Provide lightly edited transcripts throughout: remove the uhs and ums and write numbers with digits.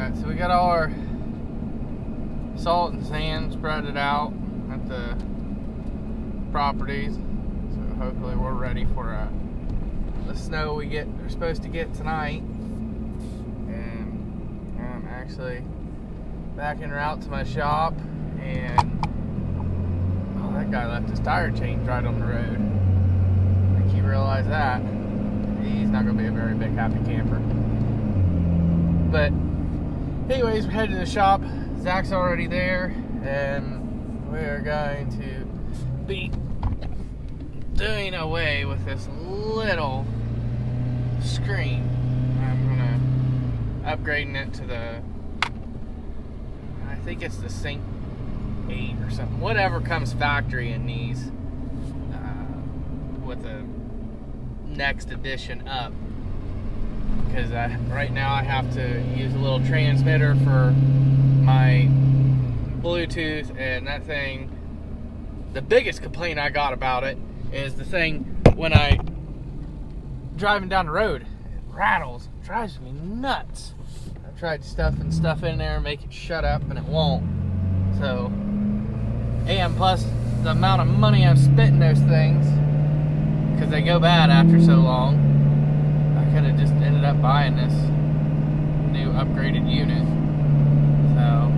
Alright, so we got all our salt and sand spread out at the properties. So hopefully we're ready for the snow we're supposed to get tonight. And I'm actually back en route to my shop, and that guy left his tire chains right on the road. I think he realized that. He's not going to be a very big happy camper. But anyways, we're headed to the shop. Zach's already there, and we are going to be doing away with this little screen. I'm gonna upgrading it to the, I think it's the Sync 8 or something, whatever comes factory in these, with the next edition up. Because right now I have to use a little transmitter for my Bluetooth, and that thing, the biggest complaint I got about it is the thing when I driving down the road, it rattles, it drives me nuts. I've tried stuffing stuff in there, make it shut up, and it won't. So, and plus the amount of money I've spent in those things, because they go bad after so long. Could have just ended up buying this new upgraded unit. So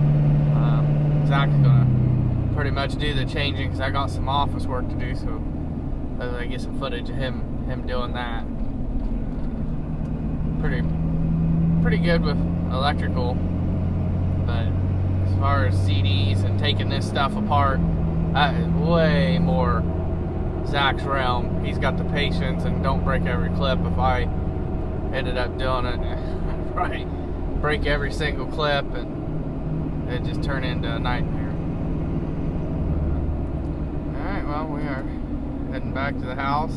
Zach's gonna pretty much do the changing, because I got some office work to do, so I get some footage of him doing that. Pretty good with electrical, but as far as CDs and taking this stuff apart, that is way more Zach's realm. He's got the patience and don't break every clip. If I ended up doing it, right, break every single clip, and it just turned into a nightmare. Alright, well, we are heading back to the house,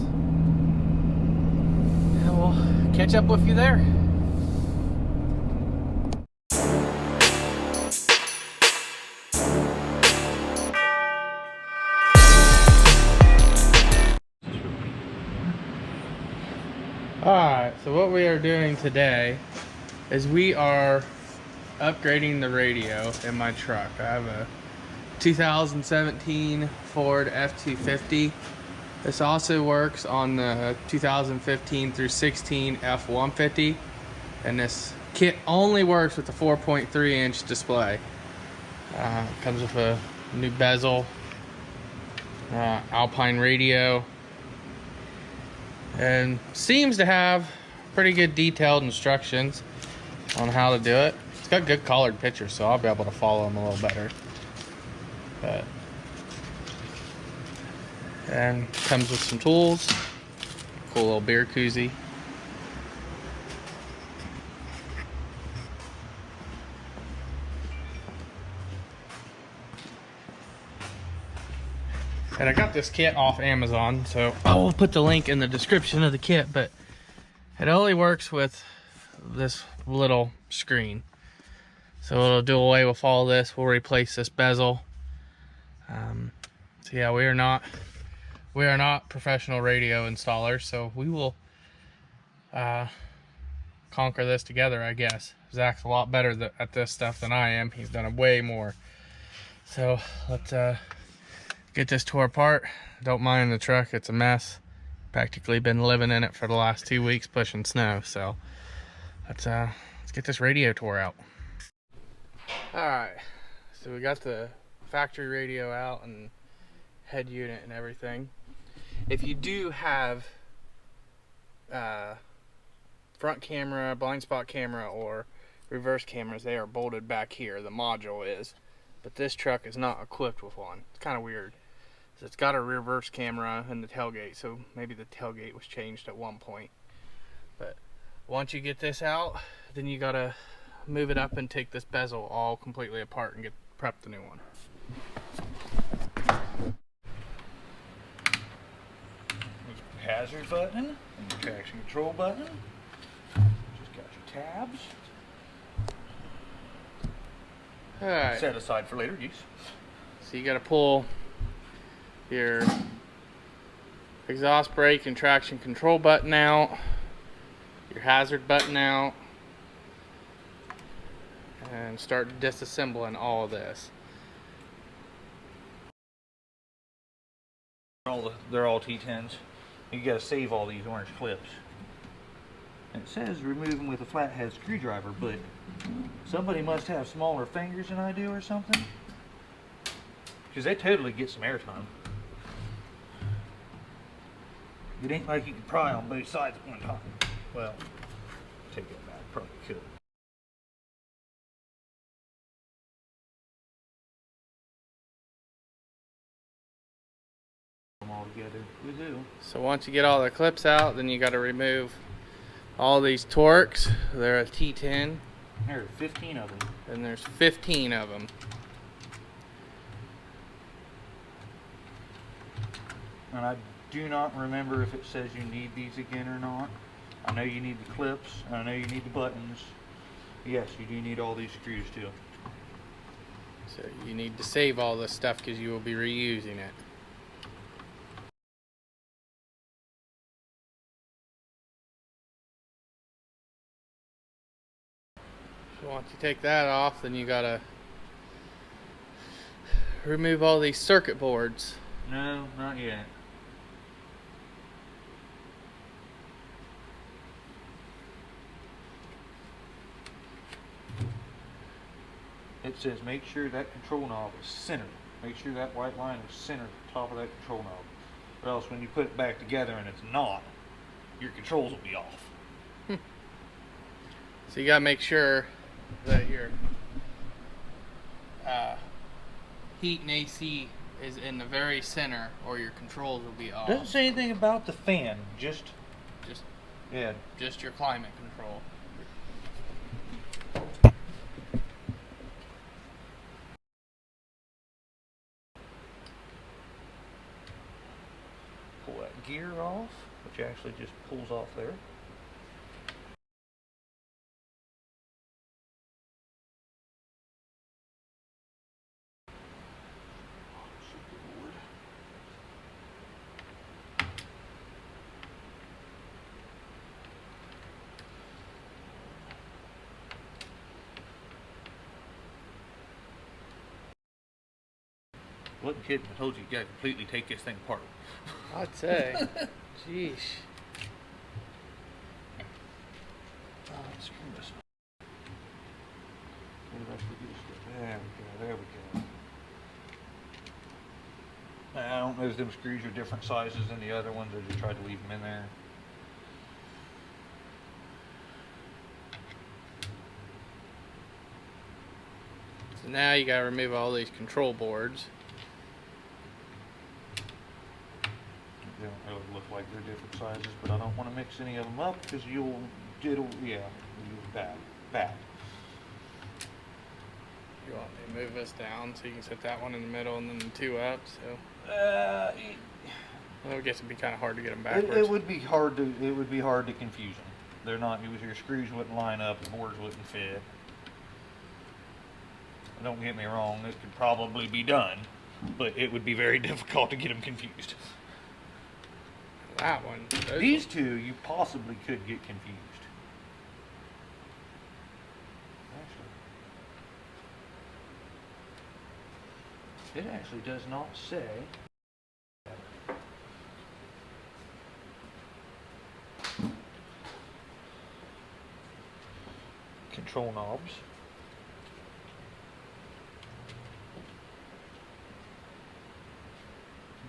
and we'll catch up with you there. Alright, so what we are doing today is we are upgrading the radio in my truck. I have a 2017 Ford F-250. This also works on the 2015 through 16 F-150, and this kit only works with the 4.3 inch display. Comes with a new bezel, Alpine radio, and seems to have pretty good detailed instructions on how to do it. It's got good colored pictures, so I'll be able to follow them a little better. And comes with some tools, cool little beer koozie. And I got this kit off Amazon, so I will put the link in the description of the kit, but it only works with this little screen. So it'll do away with all this. We'll replace this bezel. So yeah, we are not professional radio installers, so we will conquer this together, I guess. Zach's a lot better at this stuff than I am. He's done it way more. So let's get this tore apart. Don't mind the truck, it's a mess. Practically been living in it for the last 2 weeks pushing snow, so let's get this radio tore out. Alright, so we got the factory radio out and head unit and everything. If you do have front camera, blind spot camera, or reverse cameras, they are bolted back here. The module is, but this truck is not equipped with one. It's kind of weird. So it's got a reverse camera in the tailgate, so maybe the tailgate was changed at one point. But once you get this out, then you gotta move it up and take this bezel all completely apart and prep the new one. There's your hazard button and your traction control button. Just got your tabs. Alright. Set aside for later use. So you gotta pull your exhaust brake and traction control button out, your hazard button out, and start disassembling all of this. They're all T10s. You gotta save all these orange clips. And it says remove them with a flathead screwdriver, but somebody must have smaller fingers than I do or something. Because they totally get some airtime. It ain't like you can pry on both sides at one time. Well, take that back, probably could. Them all together. We do. So once you get all the clips out, then you got to remove all these Torx. They're a T10. There are 15 of them. And there's 15 of them. And I do not remember if it says you need these again or not. I know you need the clips, and I know you need the buttons. Yes, you do need all these screws too. So you need to save all this stuff because you will be reusing it. So once you take that off, then you gotta remove all these circuit boards. No, not yet. It says make sure that control knob is centered. Make sure that white line is centered at the top of that control knob. Or else when you put it back together and it's not, your controls will be off. So you gotta make sure that your heat and AC is in the very center, or your controls will be off. Doesn't say anything about the fan, just yeah. Just your climate control. Pull that gear off, which actually just pulls off there. Wasn't kidding. I told you gotta completely take this thing apart. I'd say. Jeez. Screw this. There we go. There we go. I don't know if them screws are different sizes than the other ones. I just tried to leave them in there. So now you gotta remove all these control boards. They don't really look like they're different sizes, but I don't want to mix any of them up because it'll bad. You want me to move this down so you can set that one in the middle and then the two up? So well, I guess it'd be kind of hard to get them backwards. It would be hard to confuse them. They're not. Your screws wouldn't line up. The boards wouldn't fit. Don't get me wrong. This could probably be done, but it would be very difficult to get them confused. That one. These two, you possibly could get confused. It actually does not say. Control knobs.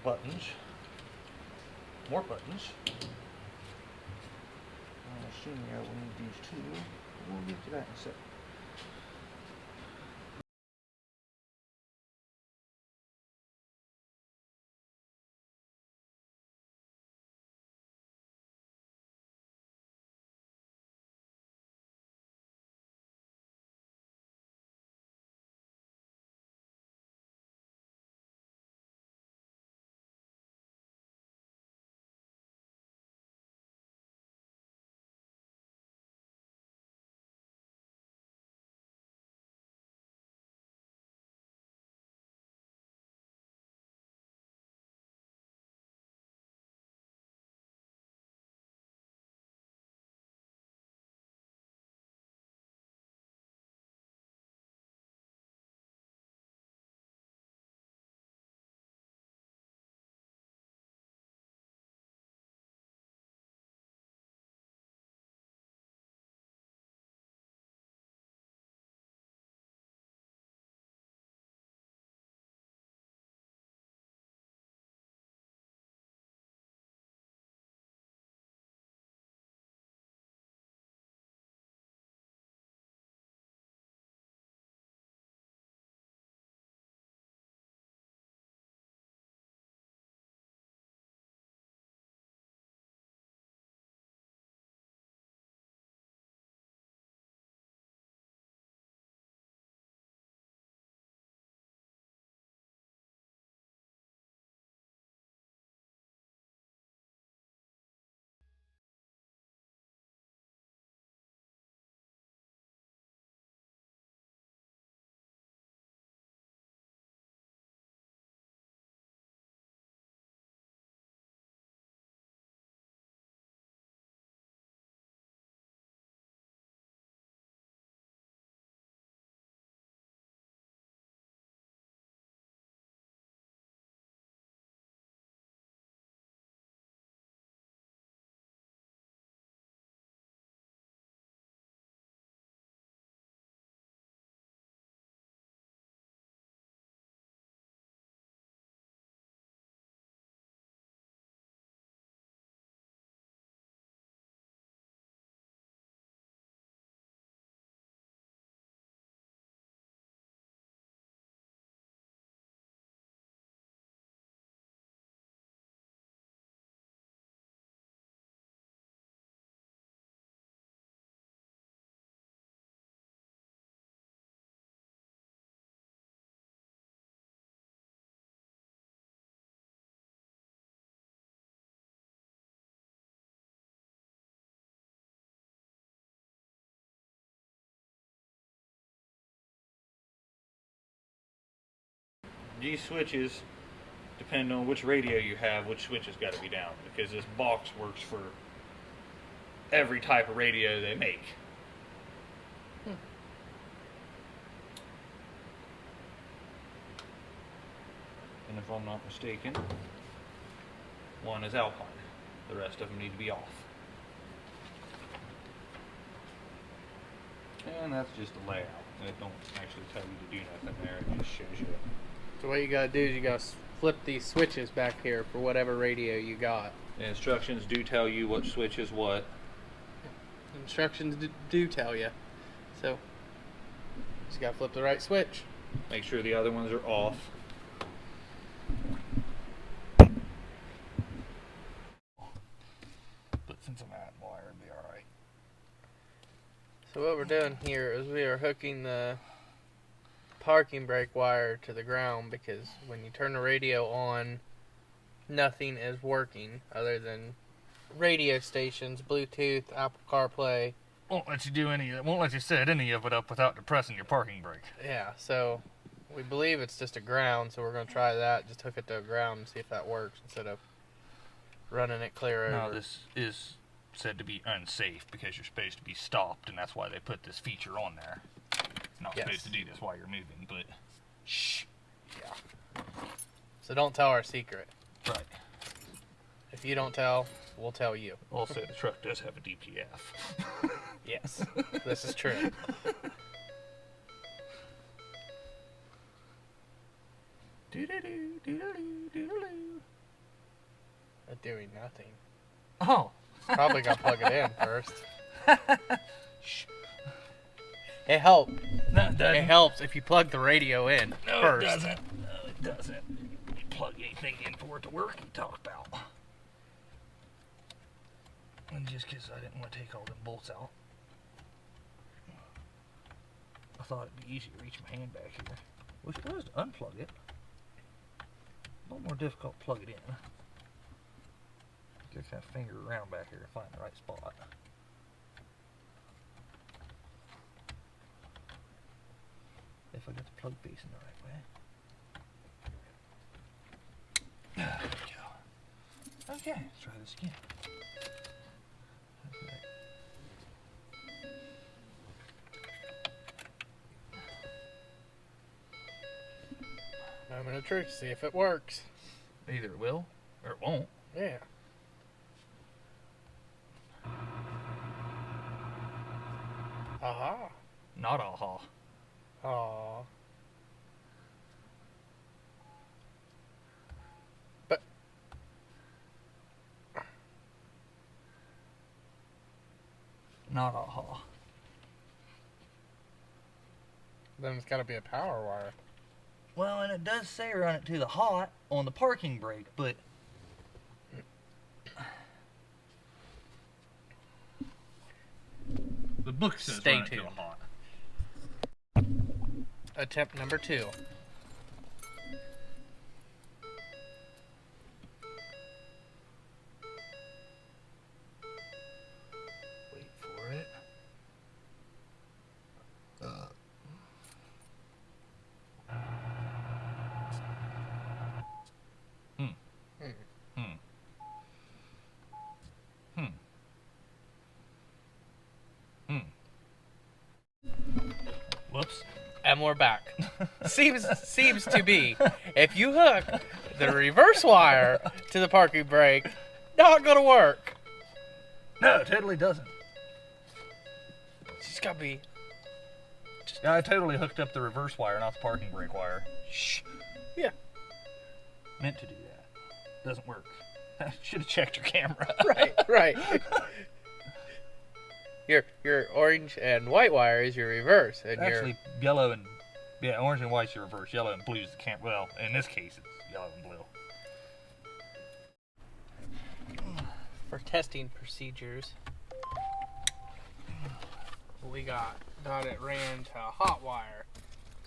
Buttons. More buttons. I'm assuming I will need these two. We'll get to that in a second. these switches, depending on which radio you have, which switch has got to be down, because this box works for every type of radio they make. And if I'm not mistaken, one is Alpine. The rest of them need to be off. And that's just a layout. It don't actually tell you to do nothing there. It just shows you. So what you gotta do is you gotta flip these switches back here for whatever radio you got. The instructions do tell you what switch is what. Instructions do tell you. So just gotta flip the right switch. Make sure the other ones are off. But since I'm at wire, it'll be alright. So what we're doing here is we are hooking the parking brake wire to the ground, because when you turn the radio on, nothing is working other than radio stations, Bluetooth, Apple CarPlay. Won't let you do won't let you set any of it up without depressing your parking brake. Yeah, so we believe it's just a ground, so we're going to try that. Just hook it to a ground and see if that works instead of running it clear over. Now this is said to be unsafe because you're supposed to be stopped, and that's why they put this feature on there. You're not supposed to do this while you're moving, but shh. Yeah. So don't tell our secret. Right. If you don't tell, we'll tell you. Also, the truck does have a DPF. Yes, this is true. Doo-doo-doo, doo-doo-doo, doo-doo-doo. Doing nothing. Oh. Probably got to plug it in first. Shh. It helps. No, it doesn't. It helps if you plug the radio in first. It doesn't. No, it doesn't. You plug anything in for it to work, you talk about. And just because I didn't want to take all them bolts out, I thought it'd be easier to reach my hand back here. Which was to unplug it. A little more difficult to plug it in. Just have to finger around back here to find the right spot. If I get the plug facing the right way. There we go. Okay, let's try this again. Okay. Moment of truth, see if it works. Either it will or it won't. Yeah. Aha. Not aha. Aw. But Not aha. then it's got to be a power wire. Well, and it does say run it to the hot on the parking brake, but the book says Stay run it to tuned. the hot. Attempt number 2. Wait for it. Whoops. And we're back. seems to be, if you hook the reverse wire to the parking brake, not gonna work. No, it totally doesn't. It's just gotta be. Yeah, I totally hooked up the reverse wire, not the parking brake wire. Shh. Yeah. Meant to do that. Doesn't work. I should have checked your camera. Right. Your orange and white wire is your reverse, and Actually, yellow and orange and white's your reverse. Yellow and blue is the camera. Well, in this case, it's yellow and blue. for testing procedures, we got it ran to a hot wire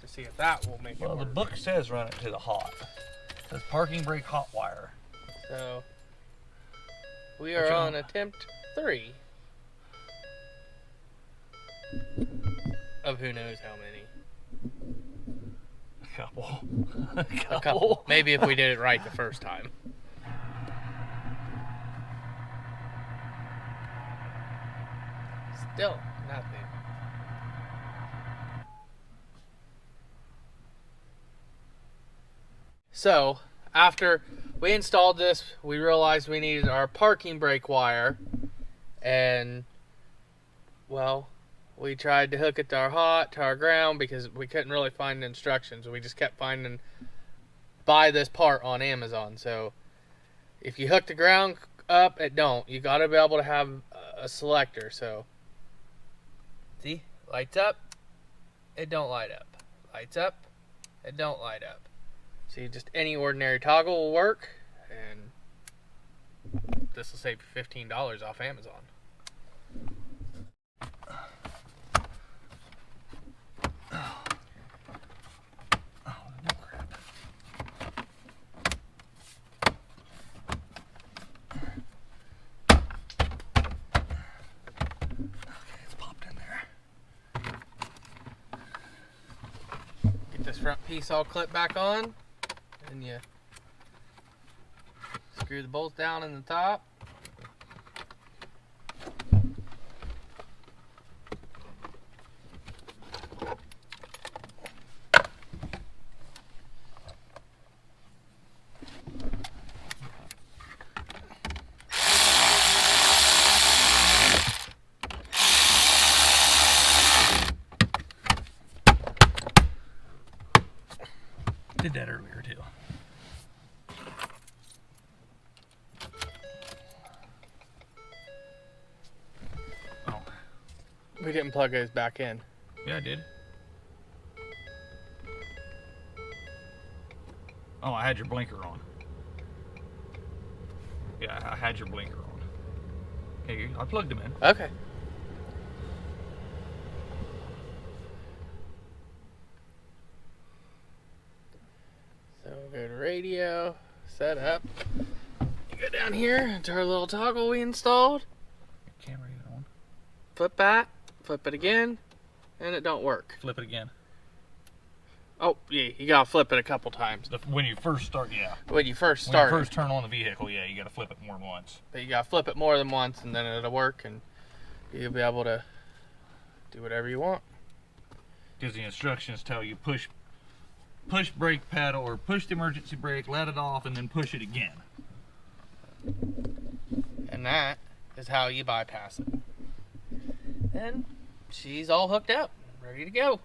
to see if that will make it Well, work. the book says run it to the hot. It says parking brake hot wire. So we are on attempt 3 of who knows how many. Couple. A couple. Maybe if we did it right the first time. Still nothing. So, after we installed this, we realized we needed our parking brake wire. And, well, we tried to hook it to our hot, to our ground, because we couldn't really find the instructions. We just kept finding, buy this part on Amazon. So, if you hook the ground up, it don't. You got to be able to have a selector. So, see, lights up, it don't light up. Lights up, it don't light up. See, just any ordinary toggle will work, and this will save you $15 off Amazon. This front piece all clipped back on, and you screw the bolts down in the top. Did that earlier too. Oh. We didn't plug those back in. Yeah, I did. Oh, I had your blinker on. Yeah, I had your blinker on. Hey, I plugged them in. Okay. So we'll go to radio, set up. You go down here to our little toggle we installed. Camera even on. Flip that, flip it again, and it don't work. Flip it again. Oh, yeah, you gotta flip it a couple times. When you first start, yeah. When you first When start. you first turn on the vehicle, yeah, you gotta flip it more than once. But you gotta flip it more than once, and then it'll work, and you'll be able to do whatever you want. Because the instructions tell you push brake pedal or push the emergency brake, let it off, and then push it again. And that is how you bypass it. And she's all hooked up, ready to go.